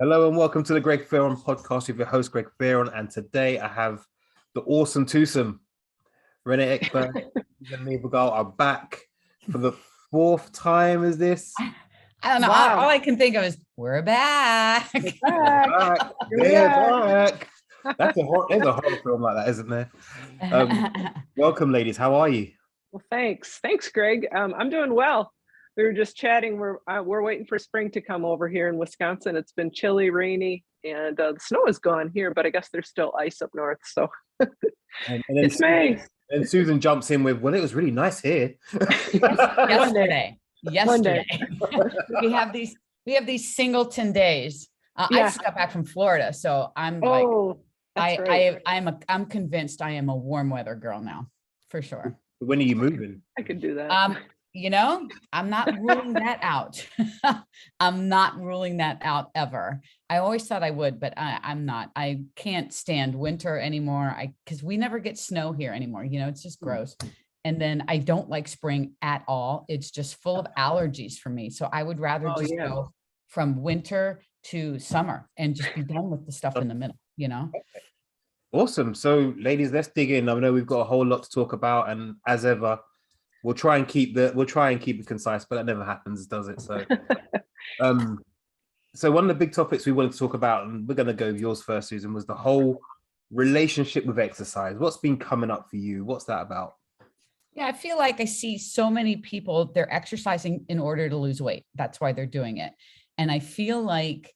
Hello and welcome to the Greg Fearon podcast with your host Greg Fearon, and today I have the awesome twosome Renee Eckberg and Niebergall are back for the fourth time. Is this? I don't know. Wow. All I can think of is we're back. We're back. Back. They're back. There's a horror film like that, isn't there? Welcome, ladies. How are you? Well, thanks, Greg. I'm doing well. We were just chatting. We're waiting for spring to come over here in Wisconsin. It's been chilly, rainy, and the snow is gone here, but I guess there's still ice up north. So And then it's May. And Susan jumps in with, "Well, it was really nice here." Yesterday. Monday. we have these singleton days. I just got back from Florida, so I'm that's right. I'm convinced I am a warm weather girl now, for sure. When are you moving? I could do that. I'm not ruling that out. I'm not ruling that out ever. I always thought I would, but I'm not. I can't stand winter anymore. Because we never get snow here anymore. It's just gross. And then I don't like spring at all. It's just full of allergies for me. So I would rather go from winter to summer and just be done with the stuff in the middle, Awesome. So, ladies, let's dig in. I know we've got a whole lot to talk about, and as ever, we'll try and keep it concise, but that never happens, does it? So, so one of the big topics we wanted to talk about, and we're going to go with yours first, Susan, was the whole relationship with exercise. What's been coming up for you? What's that about? Yeah, I feel like I see so many people, they're exercising in order to lose weight. That's why they're doing it. And I feel like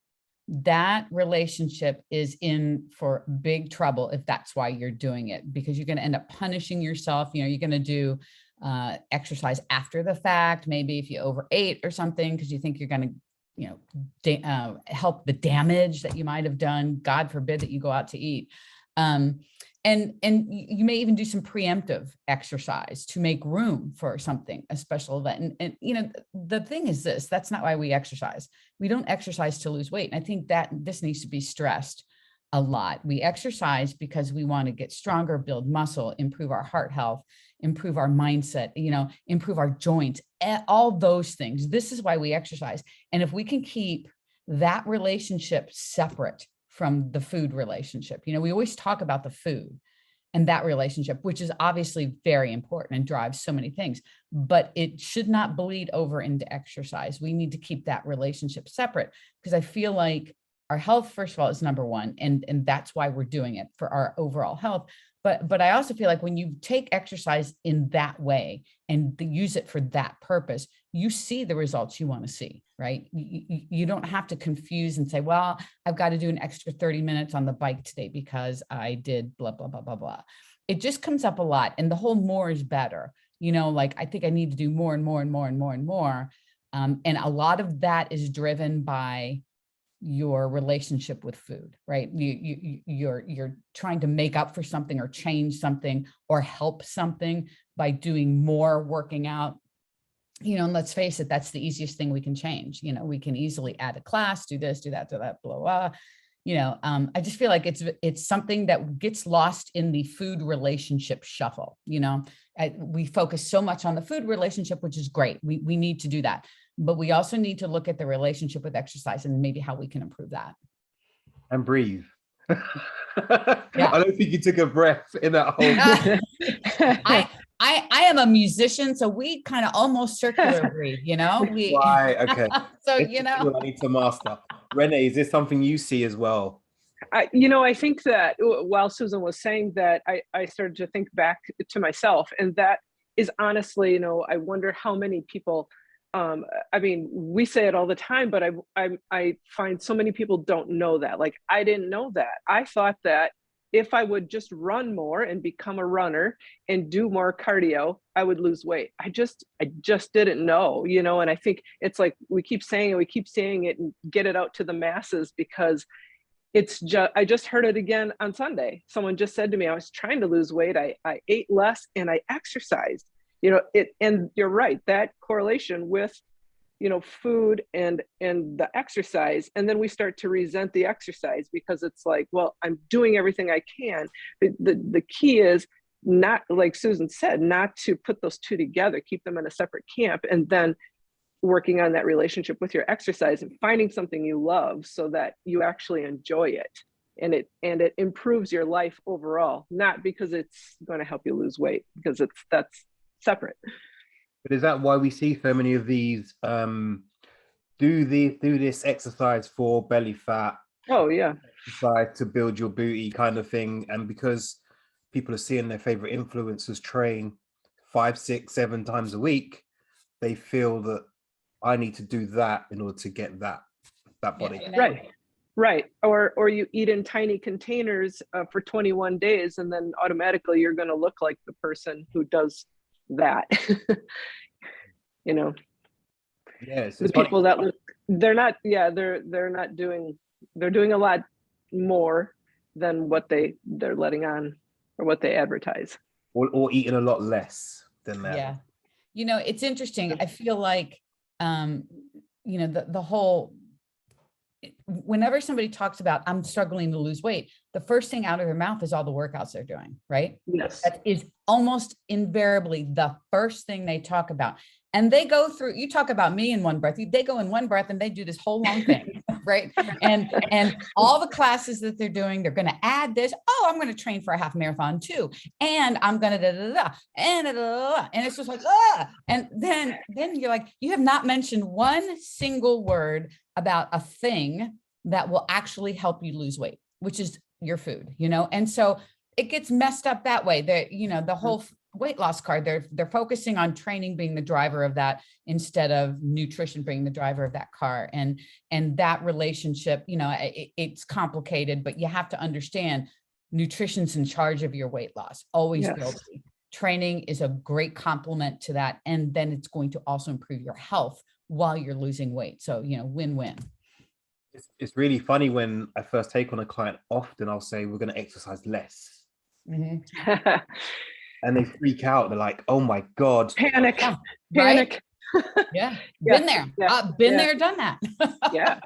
that relationship is in for big trouble if that's why you're doing it, because you're going to end up punishing yourself. You're going to do exercise after the fact, maybe if you overate or something, because you think you're going to, help the damage that you might have done. God forbid that you go out to eat. And you may even do some preemptive exercise to make room for something, a special event. And the thing is that's not why we exercise. We don't exercise to lose weight. And I think that this needs to be stressed a lot. We exercise because we want to get stronger, build muscle, improve our heart health, improve our mindset, improve our joints, all those things. This is why we exercise. And if we can keep that relationship separate from the food relationship, we always talk about the food and that relationship, which is obviously very important and drives so many things, but it should not bleed over into exercise. We need to keep that relationship separate, because I feel like our health, first of all, is number one. And that's why we're doing it, for our overall health. But I also feel like when you take exercise in that way and use it for that purpose, you see the results you want to see, right? You don't have to confuse and say, well, I've got to do an extra 30 minutes on the bike today because I did blah, blah, blah, blah, blah. It just comes up a lot. And the whole more is better. I think I need to do more and more and more and more and more. And a lot of that is driven by your relationship with food, right? You're trying to make up for something or change something or help something by doing more working out. And let's face it, that's the easiest thing we can change. We can easily add a class, do this, do that, blah, blah. I just feel like it's something that gets lost in the food relationship shuffle. We focus so much on the food relationship, which is great. We need to do that. But we also need to look at the relationship with exercise and maybe how we can improve that. And breathe. Yeah. I don't think you took a breath in that whole. I am a musician, so we kind of almost circular breathe, Right, okay. So, I need to master. Renee, is this something you see as well? I think that while Susan was saying that, I started to think back to myself, and that is honestly, I wonder how many people, we say it all the time, but I find so many people don't know that. Like, I didn't know that. I thought that if I would just run more and become a runner and do more cardio, I would lose weight. I just didn't know, and I think it's like we keep saying it and get it out to the masses, because I just heard it again on Sunday. Someone just said to me, I was trying to lose weight. I ate less and I exercised, and you're right, that correlation with food and the exercise. And then we start to resent the exercise, because it's like, well, I'm doing everything I can. The key is not, like Susan said, not to put those two together, keep them in a separate camp, and then working on that relationship with your exercise and finding something you love so that you actually enjoy it, and it improves your life overall, not because it's going to help you lose weight, because that's separate. But is that why we see so many of these do this exercise for belly fat, Oh yeah, exercise to build your booty kind of thing? And because people are seeing their favorite influencers train 5, 6, 7 times a week, they feel that I need to do that in order to get that body. right. Or you eat in tiny containers for 21 days, and then automatically you're going to look like the person who does that. You know, Yes, the people that look, they're not doing, they're doing a lot more than what they're letting on or what they advertise. Or eating a lot less than that. Yeah. You know, it's interesting. I feel like, you know, the whole, whenever somebody talks about, I'm struggling to lose weight, the first thing out of their mouth is all the workouts they're doing, right? Yes. That is almost invariably the first thing they talk about. And they go through, you talk about me in one breath, they go in one breath and they do this whole long thing, right? And all the classes that they're doing, they're going to add this. Oh, I'm going to train for a half marathon too. And I'm going to and it's just like, and then you're like, you have not mentioned one single word about a thing that will actually help you lose weight, which is your food, you know? And so it gets messed up that way. That, you know, the whole weight loss card, they're focusing on training being the driver of that instead of nutrition being the driver of that car. And that relationship, you know, it's complicated, but you have to understand nutrition's in charge of your weight loss. Always will be. Training is a great complement to that. And then it's going to also improve your health while you're losing weight. So, you know, win-win. It's really funny when I first take on a client, often I'll say, we're going to exercise less. Mm-hmm. And they freak out. They're like, oh my God. Panic. Yeah, Panic. right? Yeah. Been there. I've been there, done that. Yeah.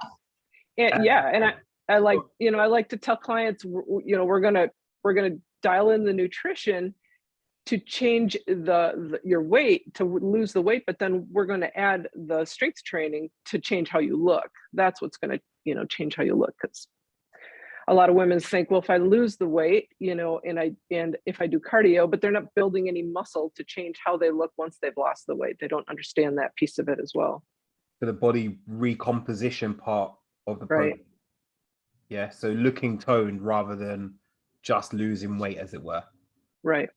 And I like, you know, I like to tell clients, you know, we're going to dial in the nutrition to change your weight, to lose the weight, but then we're going to add the strength training to change how you look. That's what's going to, you know, change how you look. Because a lot of women think, well, if I lose the weight, you know, and if I do cardio, but they're not building any muscle to change how they look once they've lost the weight. They don't understand that piece of it as well. For the body recomposition part of the program. Yeah. So looking toned rather than just losing weight, as it were. Right.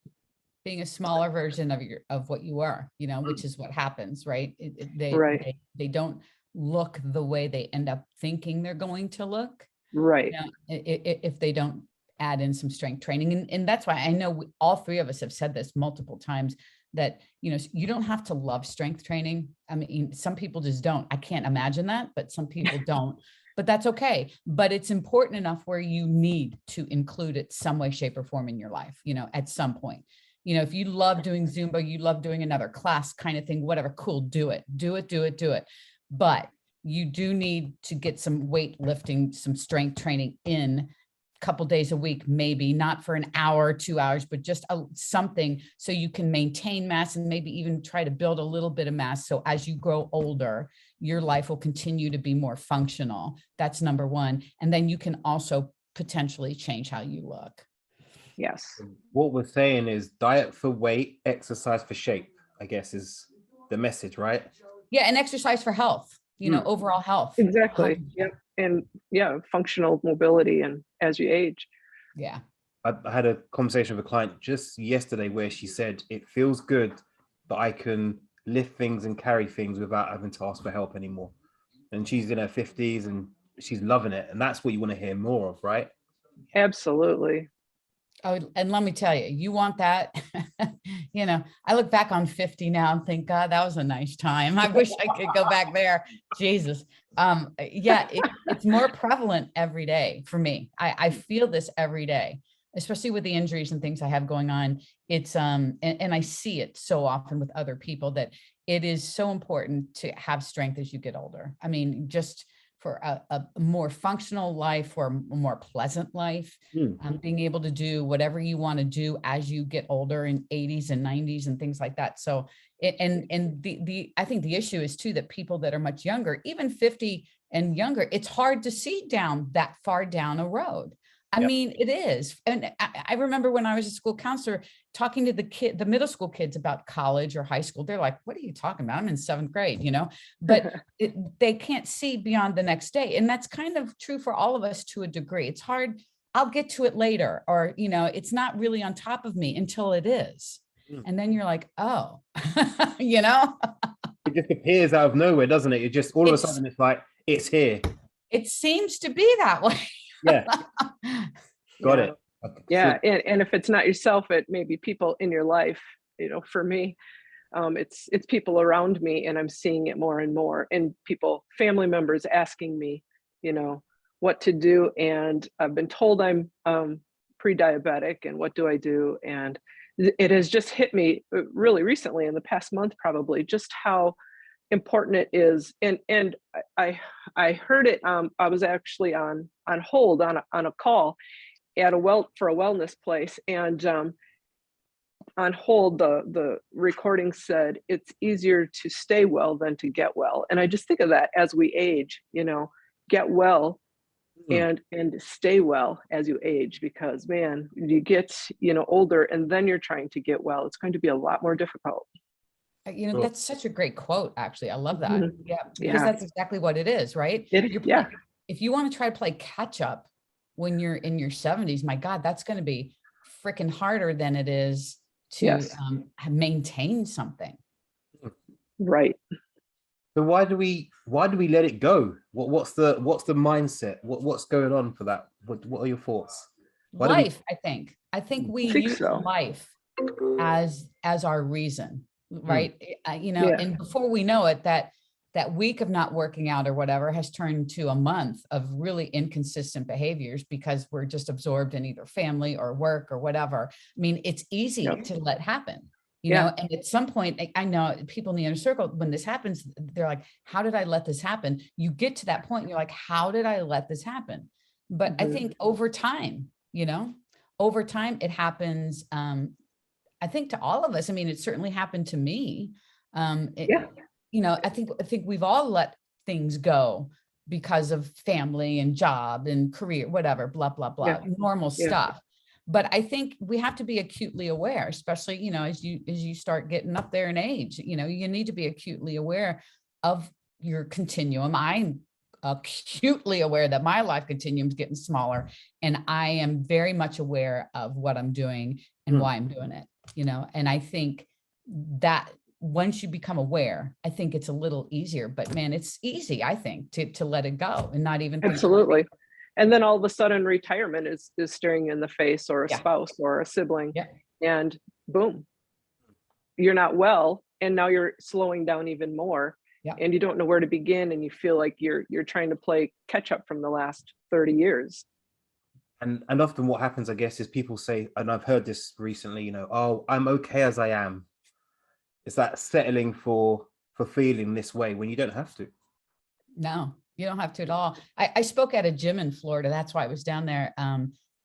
Being a smaller version of what you are, you know, which is what happens, right? They don't look the way they end up thinking they're going to look. Right. You know, if they don't add in some strength training. And that's why I know all three of us have said this multiple times, that, you know, you don't have to love strength training. I mean, some people just don't. I can't imagine that, but some people don't. But that's okay. But it's important enough where you need to include it some way, shape, or form in your life, you know, at some point. You know, if you love doing Zumba, you love doing another class kind of thing, whatever, cool, do it. But you do need to get some weightlifting, some strength training in a couple days a week, maybe not for an hour, 2 hours, but just something so you can maintain mass and maybe even try to build a little bit of mass. So as you grow older, your life will continue to be more functional. That's number one. And then you can also potentially change how you look. Yes. What we're saying is diet for weight, exercise for shape, I guess is the message, right? Yeah. And exercise for health, you know, overall health. Exactly. Yep. And functional mobility and as you age. Yeah. I had a conversation with a client just yesterday where she said, it feels good that I can lift things and carry things without having to ask for help anymore. And she's in her 50s and she's loving it. And that's what you want to hear more of, right? Absolutely. Oh, and let me tell you, you want that, you know, I look back on 50 now and think, God, that was a nice time. I wish I could go back there. Jesus. It's more prevalent every day for me. I feel this every day, especially with the injuries and things I have going on. It's, and I see it so often with other people that it is so important to have strength as you get older. I mean, just for a more functional life or a more pleasant life, being able to do whatever you want to do as you get older in 80s and 90s and things like that. So And the I think the issue is too that people that are much younger, even 50 and younger, it's hard to see down that far down a road. I mean, it is. And I remember when I was a school counselor talking to the middle school kids about college or high school, they're like, what are you talking about? I'm in 7th grade, but they can't see beyond the next day. And that's kind of true for all of us to a degree. It's hard. I'll get to it later, or, it's not really on top of me until it is. And then you're like, oh, It just appears out of nowhere, doesn't it? It just all of a sudden it's like, it's here. It seems to be that way. Yeah. Got it. Okay. Yeah. And if it's not yourself, it may be people in your life. For me, it's people around me, and I'm seeing it more and more, and family members asking me, what to do. And I've been told I'm pre-diabetic, and what do I do? And it has just hit me really recently in the past month, probably, just how important it is. And I heard it. I was actually on hold on a call at for a wellness place, and on hold, the recording said it's easier to stay well than to get well. And I just think of that as we age, get well and stay well as you age, because man, you get older and then you're trying to get well, it's going to be a lot more difficult. That's such a great quote, actually. I love that. Mm-hmm. Yeah, because that's exactly what it is, right? If you want to try to play catch up when you're in your 70s, my God, that's going to be freaking harder than it is to maintain something. Right. So why do we let it go? What's the mindset? What's going on for that? What are your thoughts? Life, I think we use life as our reason, right? And before we know it, that week of not working out or whatever has turned to a month of really inconsistent behaviors because we're just absorbed in either family or work or whatever. I mean, it's easy to let happen. And at some point, I know people in the inner circle, when this happens, they're like, how did I let this happen? You get to that point, and you're like, how did I let this happen? But I think over time, it happens. I think to all of us. I mean, it certainly happened to me. I think we've all let things go because of family and job and career, whatever, blah, blah, blah, normal stuff. But I think we have to be acutely aware, especially, as you start getting up there in age, you need to be acutely aware of your continuum. I'm acutely aware that my life continuum is getting smaller, and I am very much aware of what I'm doing and why I'm doing it, and I think that once you become aware, I think it's a little easier, but man, it's easy, I think, to let it go and not even absolutely. And then all of a sudden retirement is staring you in the face, or a spouse or a sibling, and boom, you're not well. And now you're slowing down even more, and you don't know where to begin. And you feel like you're trying to play catch up from the last 30 years. And often what happens, I guess, is people say, and I've heard this recently, oh, I'm okay as I am. It's that settling for feeling this way when you don't have to. No. You don't have to at all. I spoke at a gym in Florida. That's why I was down there.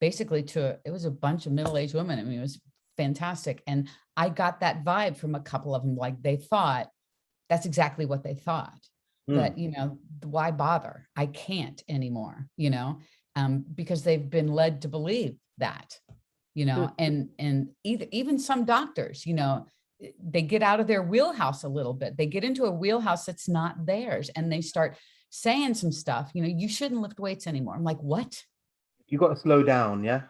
Basically it was a bunch of middle-aged women. I mean, it was fantastic. And I got that vibe from a couple of them. Like, they thought that's exactly what they thought, that, why bother? I can't anymore, because they've been led to believe that, and even some doctors, they get out of their wheelhouse a little bit. They get into a wheelhouse that's not theirs, and they start saying some stuff, you shouldn't lift weights anymore. I'm like, what? You got to slow down. Yeah.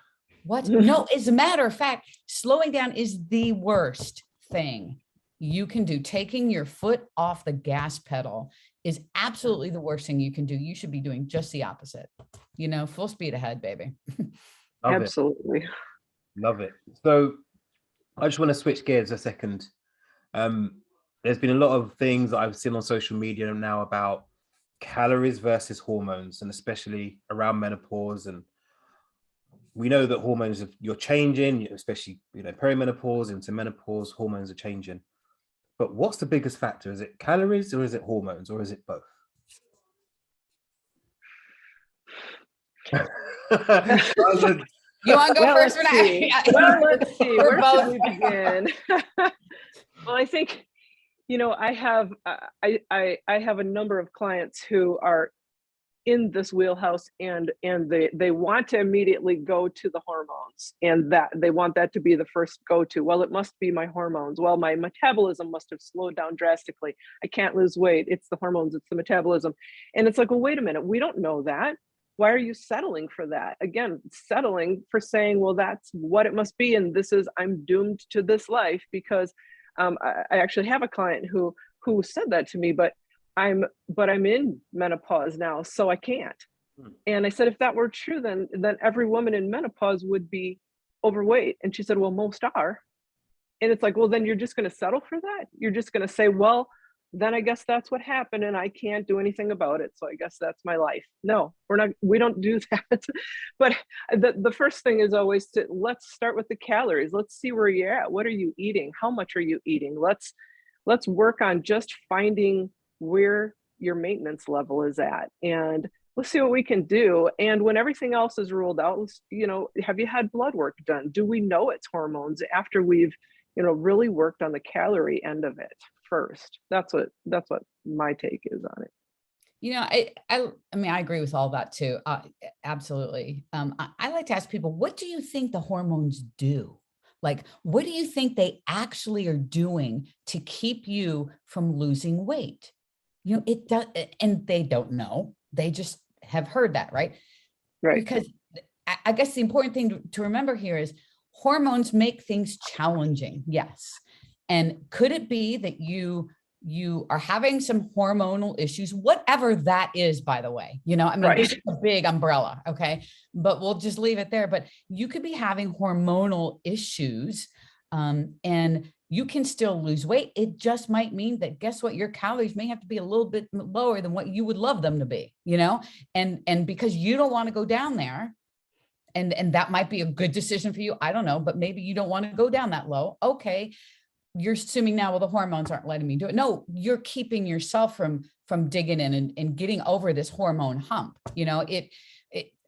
What? No, as a matter of fact, slowing down is the worst thing you can do. Taking your foot off the gas pedal is absolutely the worst thing you can do. You should be doing just the opposite, full speed ahead, baby. Absolutely. Love it. So I just want to switch gears a second. There's been a lot of things that I've seen on social media now about calories versus hormones, and especially around menopause. And we know that hormones, you're changing, especially perimenopause into menopause, hormones are changing. But what's the biggest factor? Is it calories, or is it hormones, or is it both? You want to go first, Renee? Well, let's see. Where should we begin? Well, I think I have I have a number of clients who are in this wheelhouse, and they want to immediately go to the hormones, and that they want that to be the first go to. Well, it must be my hormones. Well, my metabolism must have slowed down drastically. I can't lose weight. It's the hormones, it's the metabolism. And it's like, well, wait a minute, we don't know that. Why are you settling for that? Again, settling for saying, well, that's what it must be, and this is, I'm doomed to this life. Because I actually have a client who said that to me, but I'm in menopause now, so I can't. And I said, if that were true, then every woman in menopause would be overweight. And she said, well, most are. And it's like, well, then you're just going to settle for that? You're just going to say, well, then I guess that's what happened and I can't do anything about it, so I guess that's my life. No, we don't do that. But the first thing is always let's start with the calories. Let's see where you're at. What are you eating? How much are you eating? Let's work on just finding where your maintenance level is at, and let's see what we can do. And when everything else is ruled out, have you had blood work done? Do we know it's hormones after we've really worked on the calorie end of it first? That's what my take is on it. I mean, I agree with all that too. Absolutely. I like to ask people, what do you think the hormones do? Like, what do you think they actually are doing to keep you from losing weight? It does, and they don't know. They just have heard that, right? Right. Because I guess the important thing to remember here is hormones make things challenging. Yes. And could it be that you are having some hormonal issues, whatever that is, by the way, Right. This is a big umbrella. Okay. But we'll just leave it there. But you could be having hormonal issues, and you can still lose weight. It just might mean that, guess what? Your calories may have to be a little bit lower than what you would love them to be, and because you don't want to go down there, and that might be a good decision for you. I don't know, but maybe you don't want to go down that low. Okay. You're assuming now, well, the hormones aren't letting me do it. No, you're keeping yourself from digging in and getting over this hormone hump.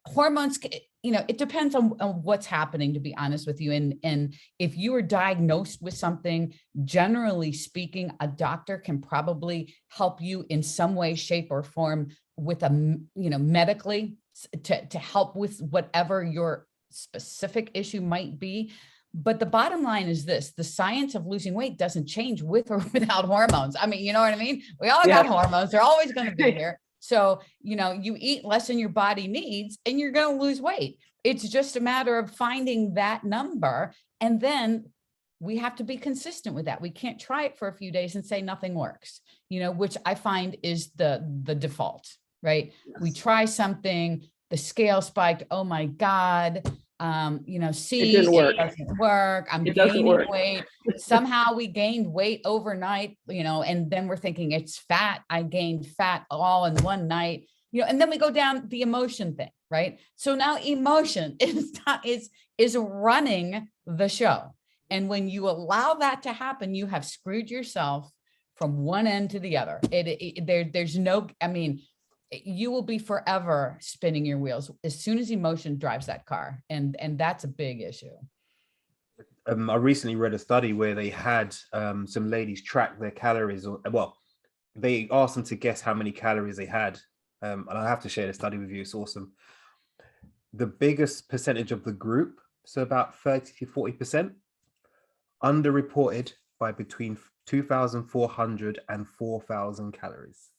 Hormones, it depends on what's happening, to be honest with you. And if you are diagnosed with something, generally speaking, a doctor can probably help you in some way, shape, or form with medically to help with whatever your specific issue might be. But the bottom line is this: the science of losing weight doesn't change with or without hormones. I mean, you know what I mean? We all got hormones. They're always going to be here. So, you eat less than your body needs and you're going to lose weight. It's just a matter of finding that number. And then we have to be consistent with that. We can't try it for a few days and say nothing works, which I find is the default, right? Yes. We try something, the scale spiked. Oh my God. See, it doesn't work. I'm gaining weight. Somehow we gained weight overnight, and then we're thinking it's fat. I gained fat all in one night, and then we go down the emotion thing, right? So now emotion is running the show. And when you allow that to happen, you have screwed yourself from one end to the other. There's no, you will be forever spinning your wheels as soon as emotion drives that car. And that's a big issue. I recently read a study where they had some ladies track their calories. They asked them to guess how many calories they had. And I have to share the study with you. It's awesome. The biggest percentage of the group, so about 30 to 40%, underreported by between 2,400 and 4,000 calories.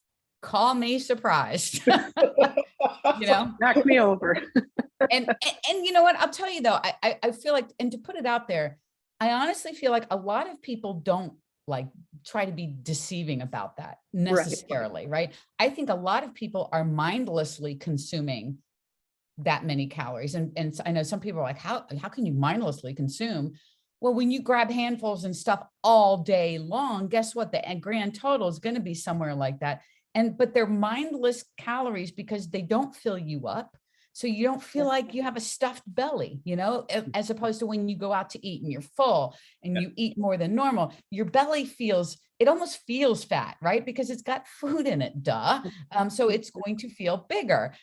Call me surprised. Knock me over. and you know what, I'll tell you though, I feel like, and to put it out there, I honestly feel like a lot of people don't try to be deceiving about that necessarily, right? I think a lot of people are mindlessly consuming that many calories. And I know some people are like, how can you mindlessly consume? Well, when you grab handfuls and stuff all day long, guess what? The grand total is going to be somewhere like that. But they're mindless calories because they don't fill you up. So you don't feel like you have a stuffed belly, as opposed to when you go out to eat and you're full and you eat more than normal, your belly almost feels fat, right? Because it's got food in it, duh. So it's going to feel bigger.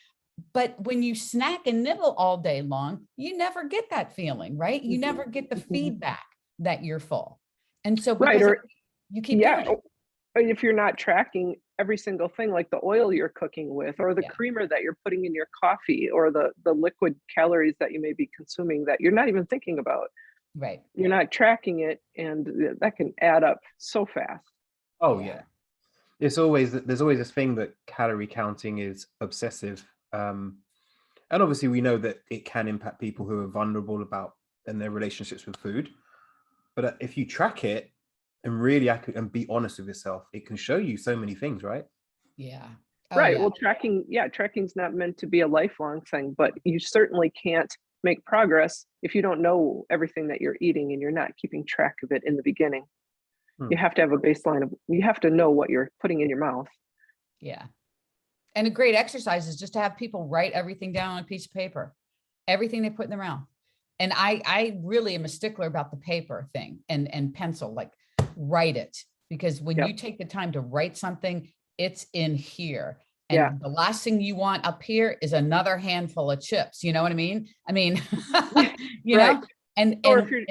But when you snack and nibble all day long, you never get that feeling, right? You never get the feedback that you're full. And so you keep doing it. if you're not tracking every single thing, like the oil you're cooking with, or the creamer that you're putting in your coffee, or the liquid calories that you may be consuming that you're not even thinking about. Right. You're not tracking it, and that can add up so fast. Oh yeah. There's always this thing that calorie counting is obsessive. And obviously we know that it can impact people who are vulnerable about in their relationships with food. But if you track it and really and be honest with yourself, it can show you so many things, right? Yeah. Right. Well, tracking's not meant to be a lifelong thing, but you certainly can't make progress if you don't know everything that you're eating and you're not keeping track of it in the beginning. You have to have a baseline of, you have to know what you're putting in your mouth. Yeah. And a great exercise is just to have people write everything down on a piece of paper, everything they put in their mouth. And I really am a stickler about the paper thing and pencil, like write it, because when you take the time to write something, it's in here. And the last thing you want up here is another handful of chips. You know what I mean? You know, or if you're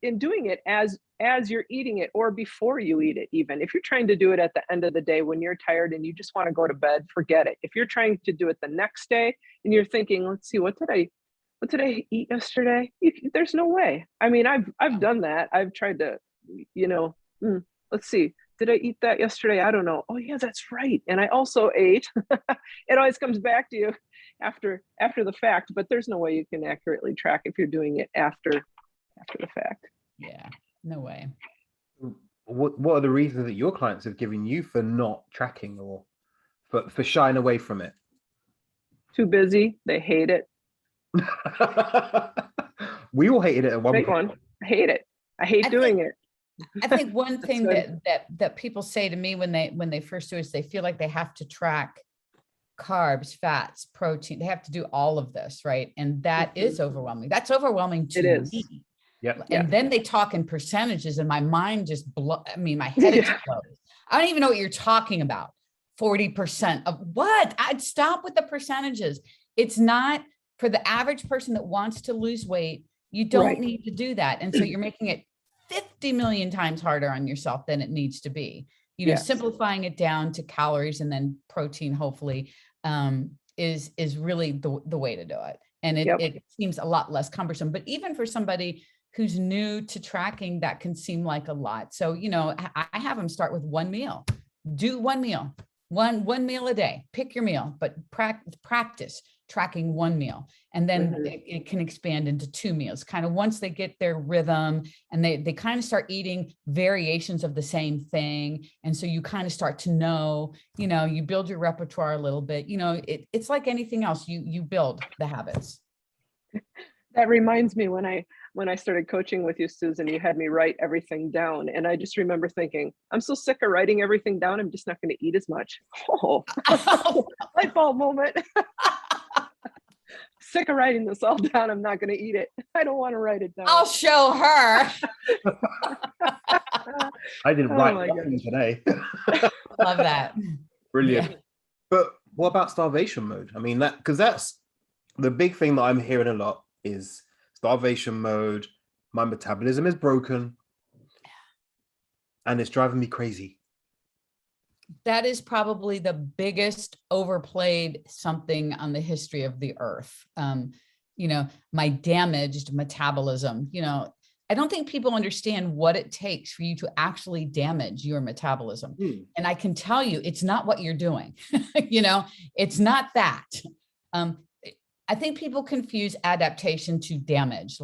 in doing it as you're eating it, or before you eat it, even if you're trying to do it at the end of the day when you're tired and you just want to go to bed, forget it. If you're trying to do it the next day and you're thinking, let's see, what did I eat yesterday? There's no way. I mean, I've done that. I've tried to, let's see, did I eat that yesterday? I don't know. Oh yeah, that's right. And I also ate. It always comes back to you after the fact, but there's no way you can accurately track if you're doing it after the fact. Yeah, no way. What are the reasons that your clients have given you for not tracking or for shying away from it? Too busy. They hate it. We all hated it at one point. I hate it. I hate doing it. I think one thing that people say to me when they first do it is they feel like they have to track carbs, fats, protein. They have to do all of this, right? And that is overwhelming. That's overwhelming to me. Yep. And then they talk in percentages and my mind just my head explodes. I don't even know what you're talking about. 40% of what? I'd stop with the percentages. It's not for the average person that wants to lose weight. You don't need to do that. And so you're making it 50 million times harder on yourself than it needs to be. Simplifying it down to calories and then protein, hopefully, is really the way to do it. And it seems a lot less cumbersome. But even for somebody who's new to tracking, that can seem like a lot. So, I have them start with one meal. Do one meal, one meal a day. Pick your meal, but practice tracking one meal. And then it can expand into 2 meals. Kind of once they get their rhythm and they kind of start eating variations of the same thing. And so you kind of start to know, you build your repertoire a little bit. It's like anything else. You build the habits. That reminds me when I started coaching with you, Susan, you had me write everything down. And I just remember thinking, I'm so sick of writing everything down. I'm just not going to eat as much. Light bulb moment. Sick of writing this all down. I'm not going to eat it. I don't want to write it down. I'll show her. I didn't write nothing today. Love that. Brilliant. Yeah. But what about starvation mode? I mean, because that's the big thing that I'm hearing a lot is starvation mode. My metabolism is broken and it's driving me crazy. That is probably the biggest overplayed something on the history of the earth. My damaged metabolism, I don't think people understand what it takes for you to actually damage your metabolism. And I can tell you, it's not what you're doing. It's not that. I think people confuse adaptation to damage.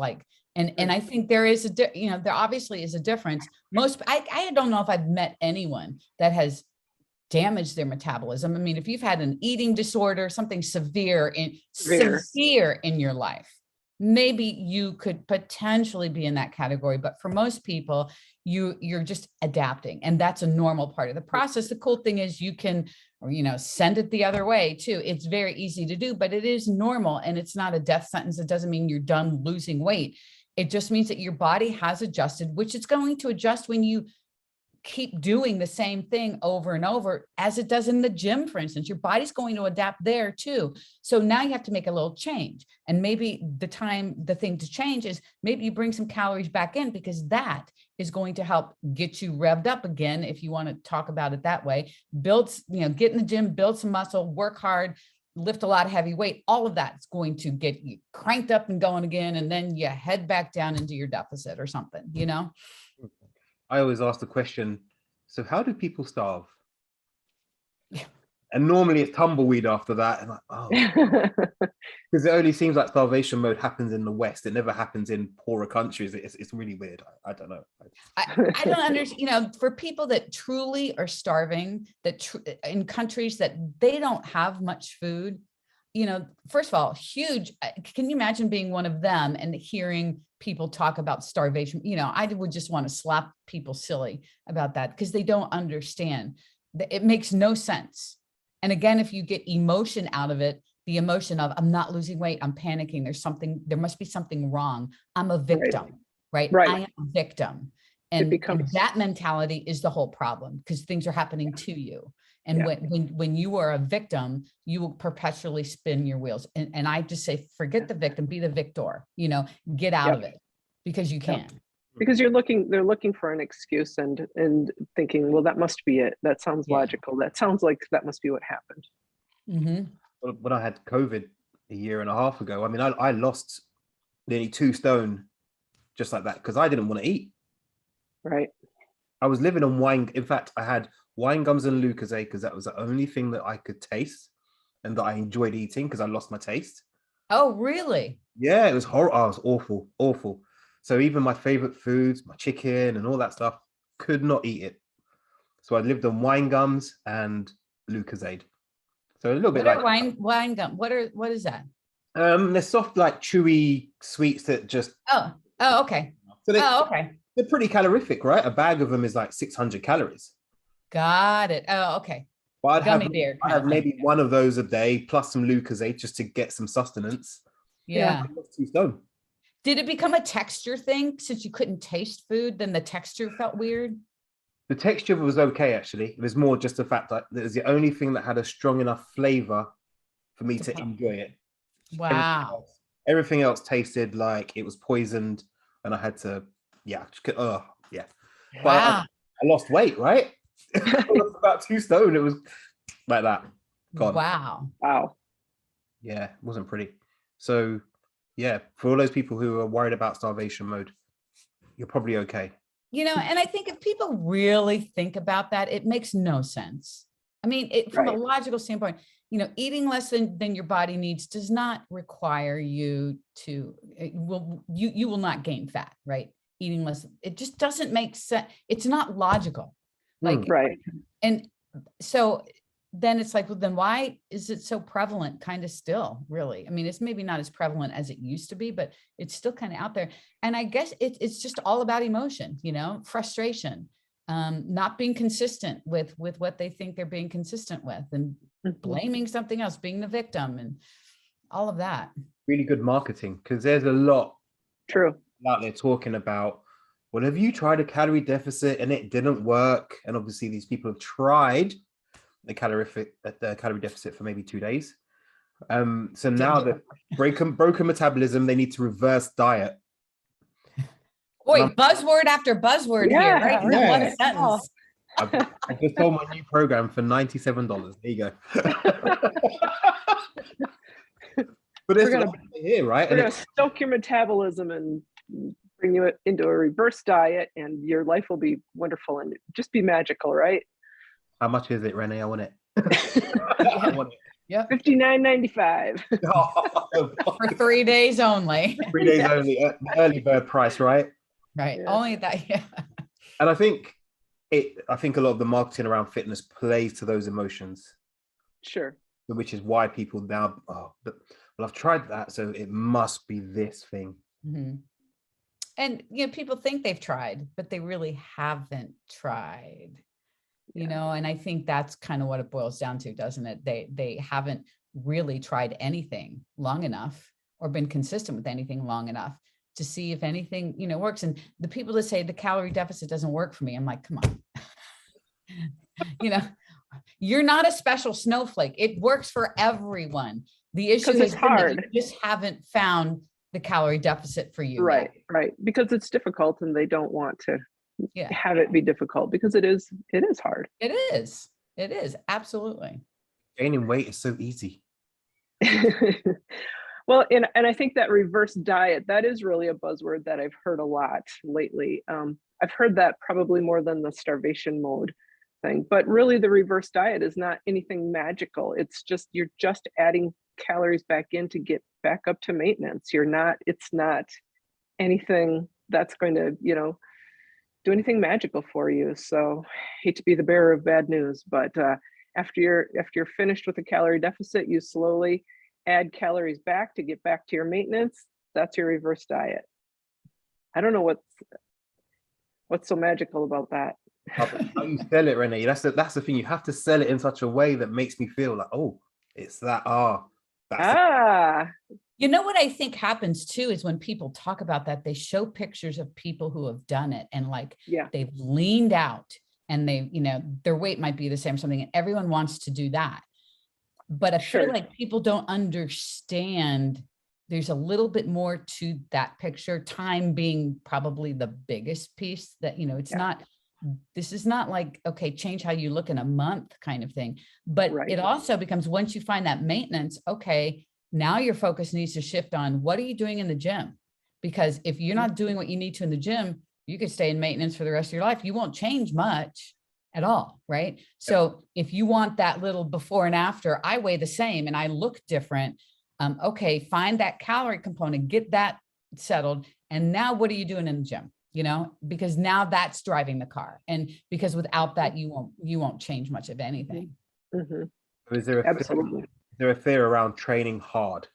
And I think there is there obviously is a difference. I don't know if I've met anyone that has damaged their metabolism. I mean, if you've had an eating disorder, something severe in your life, maybe you could potentially be in that category. But for most people, you're just adapting, and that's a normal part of the process. The cool thing is you can, send it the other way too. It's very easy to do, but it is normal, and it's not a death sentence. It doesn't mean you're done losing weight. It just means that your body has adjusted, which it's going to adjust when you keep doing the same thing over and over as it does in the gym, for instance. Your body's going to adapt there too. So now you have to make a little change. And maybe the thing to change is maybe you bring some calories back in, because that is going to help get you revved up again. If you want to talk about it that way, get in the gym, build some muscle, work hard, lift a lot of heavy weight. All of that is going to get you cranked up and going again. And then you head back down into your deficit or something, I always ask the question, so how do people starve? Yeah. And normally it's tumbleweed after that. And because it only seems like starvation mode happens in the West. It never happens in poorer countries. It's really weird. I don't know. I don't understand, for people that truly are starving, in countries that they don't have much food, first of all, huge. Can you imagine being one of them and hearing people talk about starvation? I would just want to slap people silly about that, because they don't understand. It makes no sense. And again, if you get emotion out of it, the emotion of, I'm not losing weight, I'm panicking, there must be something wrong. I'm a victim, right? I am a victim. And that mentality is the whole problem, because things are happening to you. And when you are a victim, you will perpetually spin your wheels. And I just say, forget the victim, be the victor, get out of it, because you can. Because they're looking for an excuse and thinking, well, that must be it. That sounds logical. That sounds like that must be what happened. Mm-hmm. When I had COVID a year and a half ago, I mean, I lost nearly 2 stone just like that, because I didn't want to eat. Right. I was living on wine. In fact, I had wine gums and Lucozade, because that was the only thing that I could taste and that I enjoyed eating, because I lost my taste. Oh, really? Yeah, it was horrible. Oh, it was awful. So even my favorite foods, my chicken and all that stuff, could not eat it. So I lived on wine gums and Lucozade. So a little bit like wine gum. What is that? They're soft, like chewy sweets that just. Oh, okay. So okay. They're pretty calorific, right? A bag of them is like 600 calories. Got it. Oh, okay. But I'd have maybe one of those a day plus some Lucozade just to get some sustenance. Yeah. 2 stone. Did it become a texture thing since you couldn't taste food? Then the texture felt weird? The texture was okay, actually. It was more just the fact that it was the only thing that had a strong enough flavor for me to enjoy it. Wow. Everything else tasted like it was poisoned, and I had to, Wow. But I lost weight, right? I lost about 2 stone. It was like that. Gone. Wow. Yeah, it wasn't pretty. So, yeah, for all those people who are worried about starvation mode, you're probably okay. And I think if people really think about that, it makes no sense. I mean, from a logical standpoint, eating less than your body needs does not require you to, you will not gain fat, right? Eating less, it just doesn't make sense. It's not logical. And so then it's like, well, then why is it so prevalent kind of still, really? I mean, it's maybe not as prevalent as it used to be, but it's still kind of out there. And I guess it's just all about emotion, frustration, not being consistent with what they think they're being consistent with, and blaming something else, being the victim, and all of that. Really good marketing, because there's a lot out there talking about, well, have you tried a calorie deficit and it didn't work? And obviously these people have tried the calorie deficit for maybe 2 days. So now that broken metabolism, they need to reverse diet. Boy, buzzword after buzzword here, right? In that one sentence. I've just told my new program for $97. There you go. But it's here, right? We're going to stoke your metabolism and bring you into a reverse diet, and your life will be wonderful and just be magical, right? How much is it, Renee? I want it. I want it. Yeah, $59.95 for 3 days only. 3 days only. Early bird price, right? Right. Yeah. Only that. Yeah. And I think a lot of the marketing around fitness plays to those emotions. Sure. Which is why people now, I've tried that, so it must be this thing. Mm-hmm. And people think they've tried, but they really haven't tried. And I think that's kind of what it boils down to, doesn't it? They haven't really tried anything long enough or been consistent with anything long enough to see if anything, works. And the people that say the calorie deficit doesn't work for me, I'm like, come on. You're not a special snowflake. It works for everyone. The issue Because it's has been that hard. you just haven't found the calorie deficit for you Right, yet. right. Because it's difficult and they don't want to Yeah, have it be difficult because it is hard. it is. It is. Absolutely. Gaining weight is so easy. Well, and I think that reverse diet, that is really a buzzword that I've heard a lot lately. I've heard that probably more than the starvation mode thing, but really the reverse diet is not anything magical. It's just, you're just adding calories back in to get back up to maintenance. It's not anything that's going to, do anything magical for you. So hate to be the bearer of bad news, but after you're finished with the calorie deficit, you slowly add calories back to get back to your maintenance. That's your reverse diet. I don't know what's so magical about that. How you sell it, Renee? That's the thing. You have to sell it in such a way that makes me feel like, oh, it's that. That's What I think happens too is when people talk about that, they show pictures of people who have done it and they've leaned out and they, their weight might be the same or something, and everyone wants to do that. But I feel like people don't understand there's a little bit more to that picture, time being probably the biggest piece that, it's not, this is not like, okay, change how you look in a month kind of thing. But it also becomes, once you find that maintenance, okay, now your focus needs to shift on what are you doing in the gym? Because if you're not doing what you need to in the gym, you could stay in maintenance for the rest of your life. You won't change much at all, right? So if you want that little before and after, I weigh the same and I look different. Okay, find that calorie component, get that settled. And now what are you doing in the gym? Because now that's driving the car. And because without that, you won't change much of anything. Mm-hmm. Is there a fear around training hard?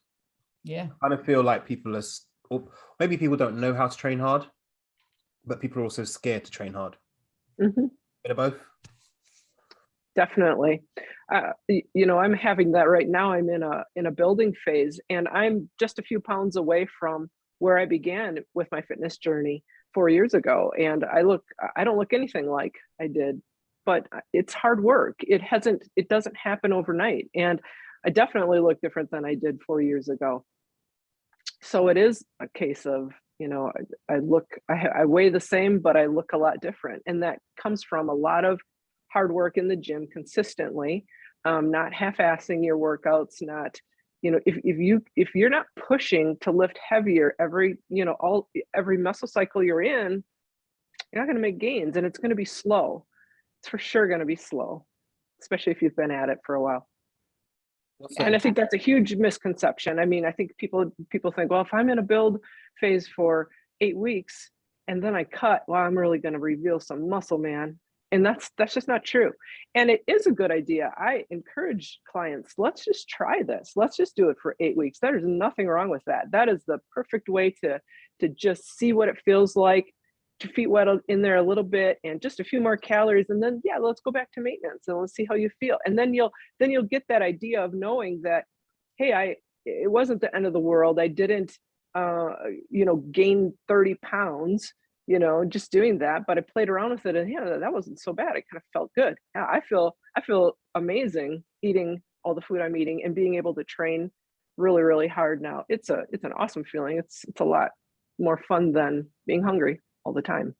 Yeah. I kind of feel like people are, or maybe people don't know how to train hard, but people are also scared to train hard. Mm-hmm. Bit of both. Definitely. I'm having that right now. I'm in a building phase, and I'm just a few pounds away from where I began with my fitness journey 4 years ago. And I don't look anything like I did, but it's hard work. It doesn't happen overnight. And I definitely look different than I did 4 years ago. So it is a case of, I weigh the same, but I look a lot different. And that comes from a lot of hard work in the gym consistently, not half-assing your workouts, not, if you're not pushing to lift heavier every muscle cycle you're in, you're not going to make gains, and it's going to be slow. It's for sure going to be slow, especially if you've been at it for a while. And I think that's a huge misconception. I mean, I think people think, well, if I'm in a build phase for 8 weeks and then I cut, well, I'm really going to reveal some muscle, man. And that's just not true. And it is a good idea. I encourage clients, let's just try this. Let's just do it for 8 weeks. There's nothing wrong with that. That is the perfect way to just see what it feels like, to feet wet in there a little bit and just a few more calories. And then, let's go back to maintenance and let's see how you feel. And then you'll get that idea of knowing that, hey, it wasn't the end of the world. I didn't, gain 30 pounds, just doing that, but I played around with it, and that wasn't so bad. It kind of felt good. Yeah, I feel amazing eating all the food I'm eating and being able to train really, really hard now. It's an awesome feeling. It's a lot more fun than being hungry all the time.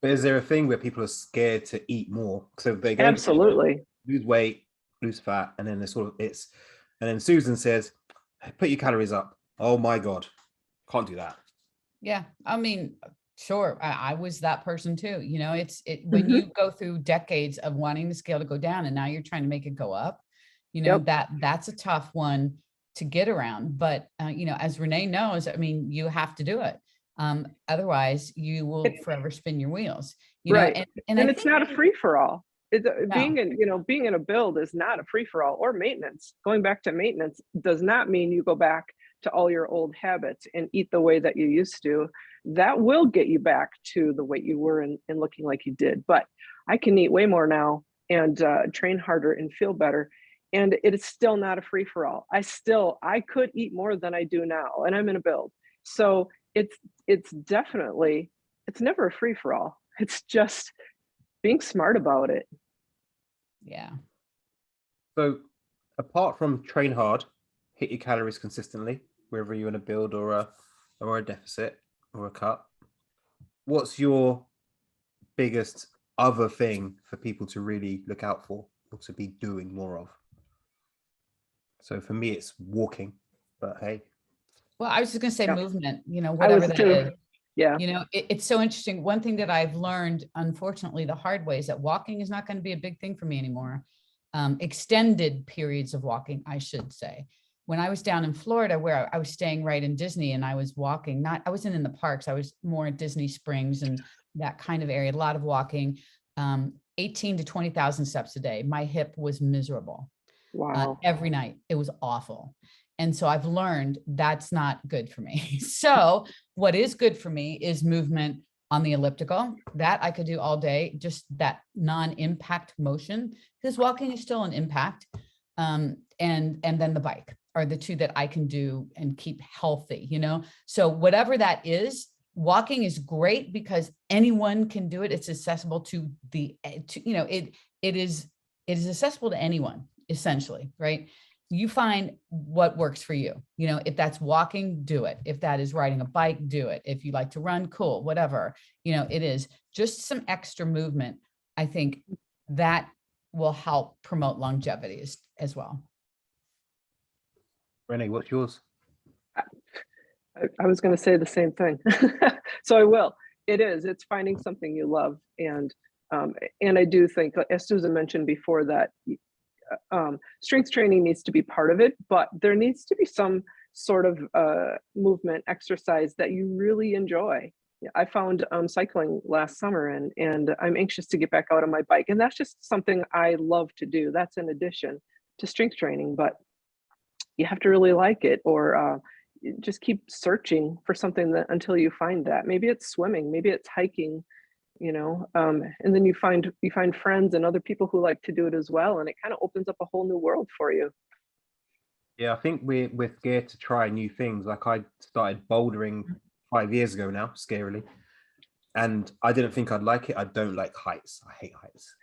But is there a thing where people are scared to eat more? So they go Absolutely lose weight, lose fat, and then and then Susan says, put your calories up. Oh my God, can't do that. Yeah. I mean, sure. I was that person too. When you go through decades of wanting the scale to go down and now you're trying to make it go up, that's a tough one to get around. But, as Renee knows, I mean, you have to do it. Otherwise you will forever spin your wheels, right. And it's not a free for all. Being in a build is not a free for all, or maintenance. Going back to maintenance does not mean you go back to all your old habits and eat the way that you used to. That will get you back to the weight you were and looking like you did. But I can eat way more now and train harder and feel better. And it is still not a free for all. I could eat more than I do now, and I'm in a build. So it's definitely, it's never a free for all. It's just being smart about it. Yeah. So apart from train hard, hit your calories consistently, whether you're in a build or a deficit or a cut, what's your biggest other thing for people to really look out for or to be doing more of? So for me, it's walking, but hey. Well, I was just going to say Yeah. movement, I whatever was that too. is. Yeah. It's so interesting. One thing that I've learned, unfortunately, the hard way is that walking is not going to be a big thing for me anymore. Extended periods of walking, I should say. When I was down in Florida, where I was staying right in Disney, and I was walking, I wasn't in the parks. I was more at Disney Springs and that kind of area, a lot of walking, 18 to 20,000 steps a day. My hip was miserable. Wow. Every night. It was awful. And so I've learned that's not good for me. So what is good for me is movement on the elliptical. That I could do all day, just that non-impact motion, because walking is still an impact. And then the bike are the two that I can do and keep healthy, So whatever that is, walking is great because anyone can do it. It's accessible to it is accessible to anyone, essentially, right? You find what works for you. If that's walking, do it. If that is riding a bike, do it. If you like to run, cool, whatever, it is just some extra movement. I think that will help promote longevity as well. Renee, what's yours? I was going to say the same thing. So I will. It's finding something you love. And I do think, as Susan mentioned before, that strength training needs to be part of it, but there needs to be some sort of movement exercise that you really enjoy. I found cycling last summer, and I'm anxious to get back out on my bike. And that's just something I love to do. That's in addition to strength training, but you have to really like it, or just keep searching for something until you find that. Maybe it's swimming, maybe it's hiking, and then you find friends and other people who like to do it as well, and it kind of opens up a whole new world for you. Yeah, I think we're scared to try new things. Like I started bouldering 5 years ago now, scarily, and I didn't think I'd like it. I don't like heights. I hate heights.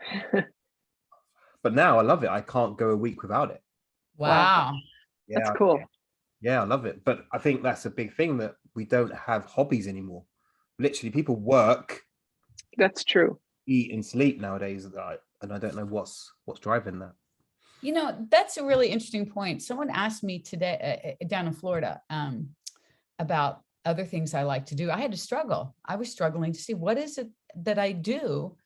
But now I love it. I can't go a week without it. Wow. Yeah, that's cool. Yeah, I love it. But I think that's a big thing, that we don't have hobbies anymore. Literally, people work. That's true. Eat and sleep nowadays, and I don't know what's driving that. That's a really interesting point. Someone asked me today down in Florida about other things I like to do. I had to struggle. I was struggling to see what is it that I do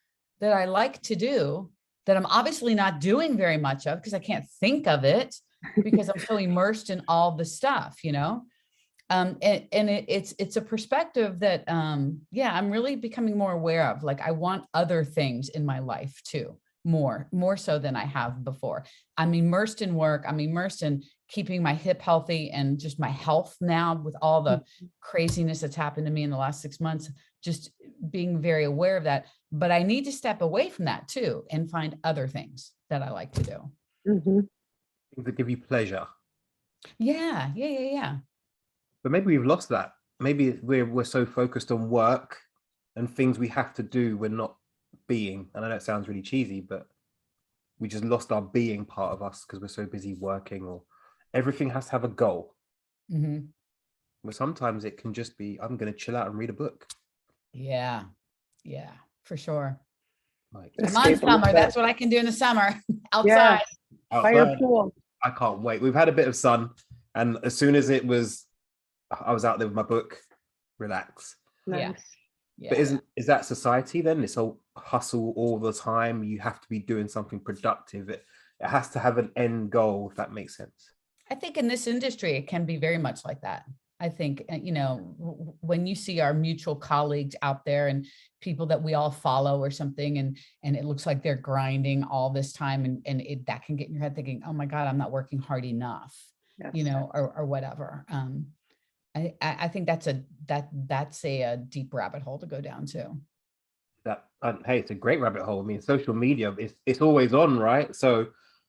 that I like to do that I'm obviously not doing very much of because I can't think of it because I'm so immersed in all the stuff, and it's a perspective that, I'm really becoming more aware of. Like I want other things in my life too, more so than I have before. I'm immersed in work. I'm immersed in keeping my hip healthy and just my health now with all the craziness that's happened to me in the last 6 months, just being very aware of that. But I need to step away from that too and find other things that I like to do. Mm-hmm. Things that give you pleasure. Yeah. But maybe we've lost that. Maybe we're so focused on work and things we have to do, we're not being. And I know it sounds really cheesy, but we just lost our being part of us because we're so busy working, or everything has to have a goal. Mm-hmm. But sometimes it can just be, I'm going to chill out and read a book. Yeah, for sure. Like, I'm on summer. That's what I can do in the summer outside. Yeah. outside. Fire pool. I can't wait. We've had a bit of sun, and as soon as I was out there with my book, relax. Nice. Yeah. But is that society then? This whole hustle all the time. You have to be doing something productive. It has to have an end goal, if that makes sense. I think in this industry, it can be very much like that. I think, when you see our mutual colleagues out there and people that we all follow or something, and it looks like they're grinding all this time, and that can get in your head thinking, oh my God, I'm not working hard enough, Yes. or whatever. I think that's a deep rabbit hole to go down to. Hey, it's a great rabbit hole. I mean, social media, it's always on, right? So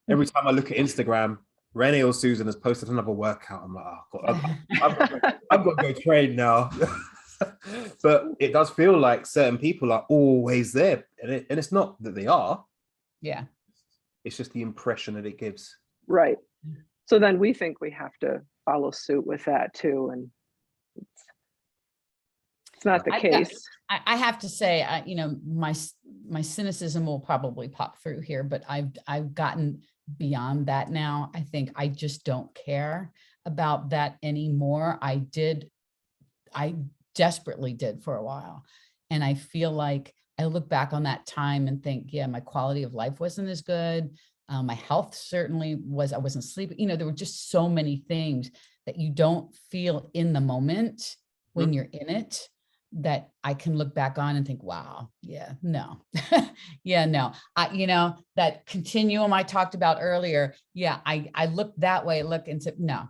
every time I look at Instagram, Renee or Susan has posted another workout. I'm like, oh God, I've got to go train now. But it does feel like certain people are always there, and it's not that they are. Yeah. It's just the impression that it gives. Right. So then we think we have to follow suit with that too, and it's not the case. I have to say, my cynicism will probably pop through here, but I've gotten beyond that now. I think I just don't care about that anymore. I desperately did for a while. And I feel like I look back on that time and think, yeah, my quality of life wasn't as good. My health certainly was, I wasn't sleeping. There were just so many things that you don't feel in the moment when you're in it, that I can look back on and think, wow, yeah, no, yeah, no. That continuum I talked about earlier. Yeah, I look that way, look and say, no,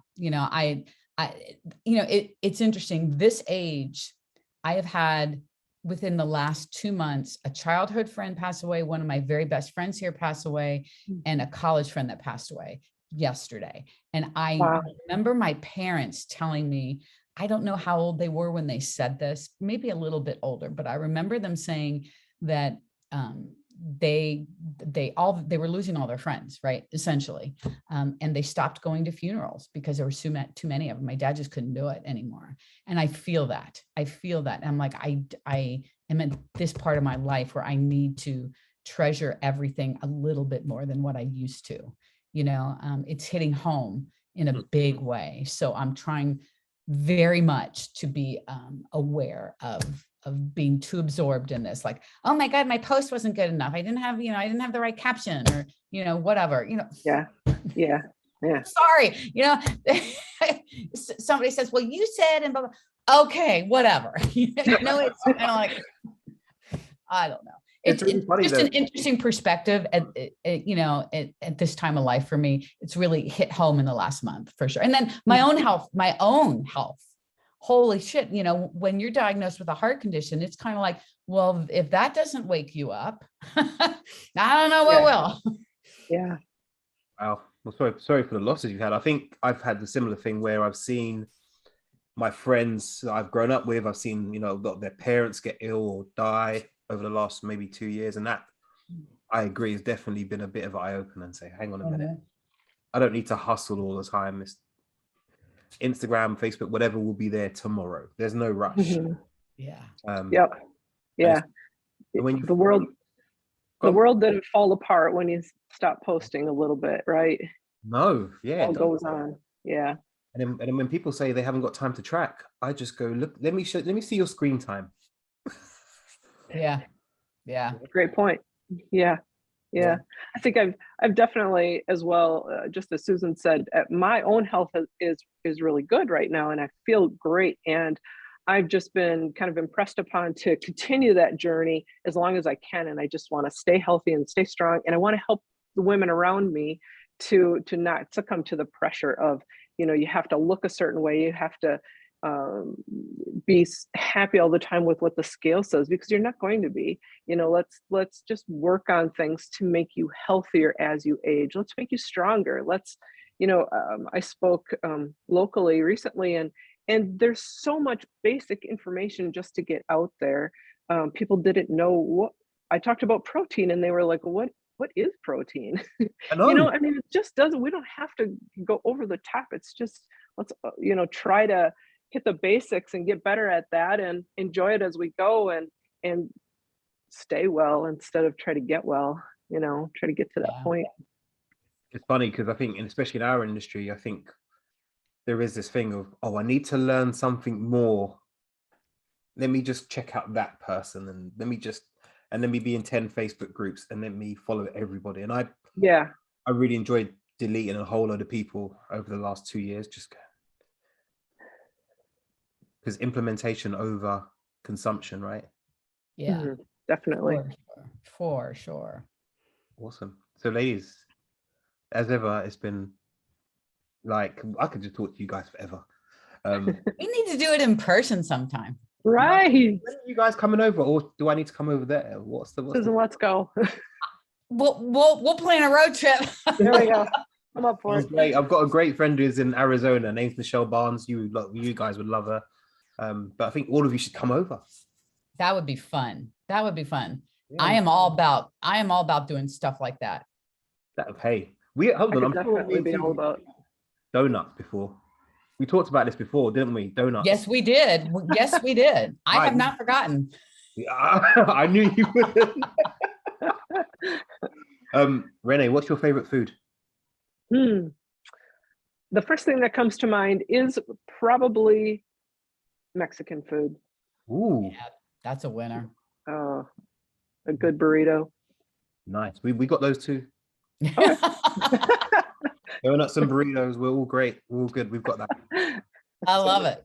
it's interesting. This age, I have had within the last 2 months, a childhood friend pass away, one of my very best friends here passed away, and a college friend that passed away yesterday. And I remember my parents telling me, I don't know how old they were when they said this, maybe a little bit older, but I remember them saying that they were losing all their friends, right? Essentially. And they stopped going to funerals because there were too many of them. My dad just couldn't do it anymore. And I feel that. And I'm like, I am at this part of my life where I need to treasure everything a little bit more than what I used to. It's hitting home in a big way. So I'm trying very much to be aware of being too absorbed in this, like, oh my God, my post wasn't good enough. I didn't have the right caption, or, whatever, Yeah. Sorry, somebody says, well, you said, and blah, blah. Okay, whatever. It's kind of like, I don't know. It's really funny, just an interesting perspective at this time of life for me. It's really hit home in the last month for sure. And then my own health, holy shit. When you're diagnosed with a heart condition, it's kind of like, well, if that doesn't wake you up, I don't know what will. Yeah. Wow. Well, sorry for the losses you've had. I think I've had the similar thing where I've seen my friends that I've grown up with, I've seen, their parents get ill or die over the last maybe 2 years. And that, I agree, has definitely been a bit of an eye-opener and say, hang on a minute. I don't need to hustle all the time. It's Instagram, Facebook, whatever will be there tomorrow. There's no rush. Mm-hmm. Yeah. Yep. Yeah. When the world didn't fall apart when you stop posting a little bit, right? No. Yeah. It goes on. Yeah. And then when people say they haven't got time to track, I just go, look, let me see your screen time. Yeah. Great point. Yeah. I think I've definitely as well, just as Susan said, my own health is really good right now, and I feel great. And I've just been kind of impressed upon to continue that journey as long as I can. And I just want to stay healthy and stay strong. And I want to help the women around me to not succumb to the pressure of, you have to look a certain way. You have to be happy all the time with what the scale says, because you're not going to be. Let's just work on things to make you healthier as you age. Let's make you stronger. I spoke locally recently, and there's so much basic information just to get out there. People didn't know what I talked about protein, and they were like, what is protein? I know. It just doesn't, we don't have to go over the top. It's just, let's, try to hit the basics and get better at that and enjoy it as we go, and stay well instead of try to get well, try to get to that point. It's funny because I think, and especially in our industry, I think there is this thing of, I need to learn something more. Let me just check out that person, and let me be in 10 Facebook groups, and let me follow everybody. And I really enjoyed deleting a whole load of people over the last 2 years, just because implementation over consumption, right? Yeah. Mm-hmm. Definitely. For sure. Awesome. So ladies, as ever, it's been like, I could just talk to you guys forever. We need to do it in person sometime. Right. When are you guys coming over, or do I need to come over there? Susan, let's go. We'll plan a road trip. There we go. I'm up for Sounds it. great. I've got a great friend who's in Arizona. Her name's Michelle Barnes. You guys would love her. But I think all of you should come over. That would be fun. That would be fun. Yeah. I am all about doing stuff like that. Hey, hold I on. could I'm sure definitely be all about. donuts before. We talked about this before, didn't we? Donuts. Yes, we did. Yes, we did. I have not forgotten. Yeah, I knew you would. Renee, what's your favorite food? The first thing that comes to mind is probably Mexican food. Ooh, Yeah, that's a winner. A good burrito. nice. We got those too. Donuts and burritos. We're all great. We're all good. We've got that. I love it.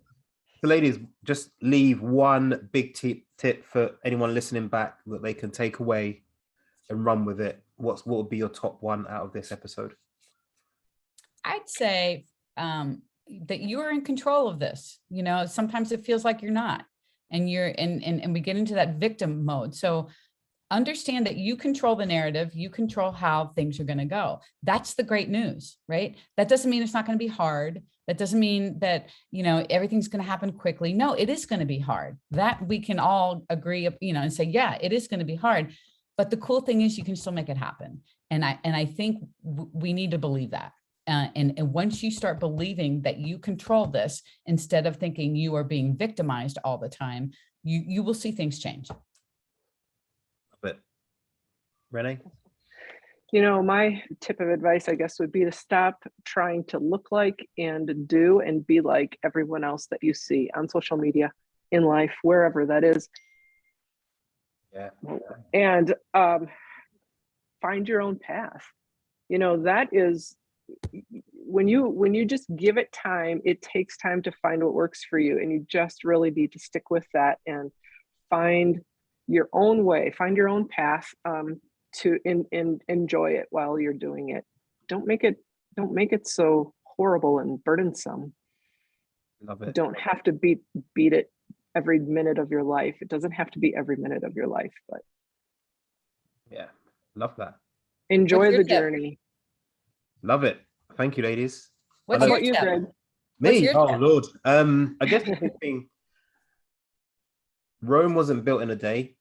So, ladies, just leave one big tip for anyone listening back that they can take away and run with it. What would be your top one out of this episode? I'd say that you are in control of this. You know, sometimes it feels like you're not, and we get into that victim mode. So understand that you control the narrative, you control how things are going to go. That's the great news, right? That doesn't mean it's not going to be hard. That doesn't mean that, you know, everything's going to happen quickly. No, it is going to be hard. That we can all agree, you know, and say, yeah, it is going to be hard. But the cool thing is you can still make it happen. And I think we need to believe that. And once you start believing that you control this, instead of thinking you are being victimized all the time, you will see things change. But Renee? You know, my tip of advice, I guess, would be to stop trying to look like and do and be like everyone else that you see on social media, in life, wherever that is. Yeah. And find your own path. You know, that is when you just give it time, it takes time to find what works for you. And you just really need to stick with that and find your own way, find your own path. To enjoy it while you're doing it. Don't make it so horrible and burdensome. Love it. You don't have to beat it every minute of your life. It doesn't have to be every minute of your life, but yeah, love that. Enjoy the journey. Love it. Thank you, ladies. What's your you, tip? Greg? Me? Oh Lord. I guess the big thing, Rome wasn't built in a day,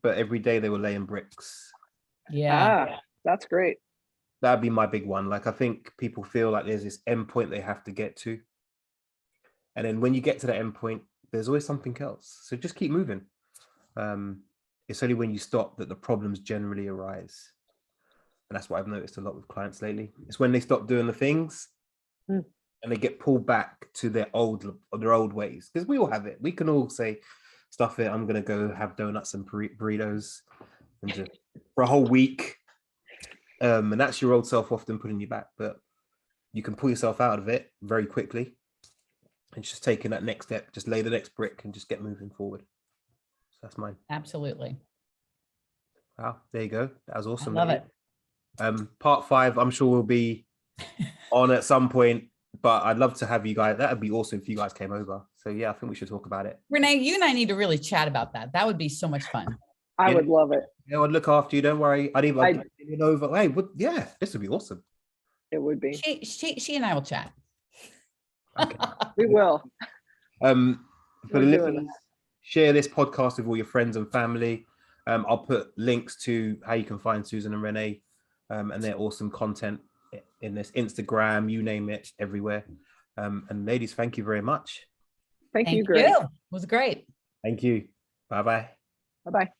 but every day they were laying bricks. Yeah. That's great. That'd be my big one. Like, I think people feel like there's this end point they have to get to. And then when you get to that end point, there's always something else. So just keep moving. It's only when you stop that the problems generally arise. And that's what I've noticed a lot with clients lately. It's when they stop doing the things and they get pulled back to their old ways. Because we all have it. We can all say, stuff it, I'm going to go have donuts and burritos and just for a whole week. And that's your old self often putting you back. But you can pull yourself out of it very quickly. And just taking that next step, just lay the next brick and just get moving forward. So that's mine. Absolutely. Wow, there you go. That was awesome. I love it. Part 5, I'm sure will be on at some point, but I'd love to have you guys. That'd be awesome if you guys came over. So yeah, I think we should talk about it. Renee, you and I need to really chat about that. That would be so much fun. I would love it. Yeah, I'd look after you. Don't worry. I'd even over. Hey, yeah, this would be awesome. It would be. She and I will chat. Okay. We will. For the listeners, share this podcast with all your friends and family. I'll put links to how you can find Susan and Renee and their awesome content in this Instagram, you name it, everywhere. And ladies, thank you very much. Thank you, Greg. It was great. Thank you. Bye-bye. Bye-bye.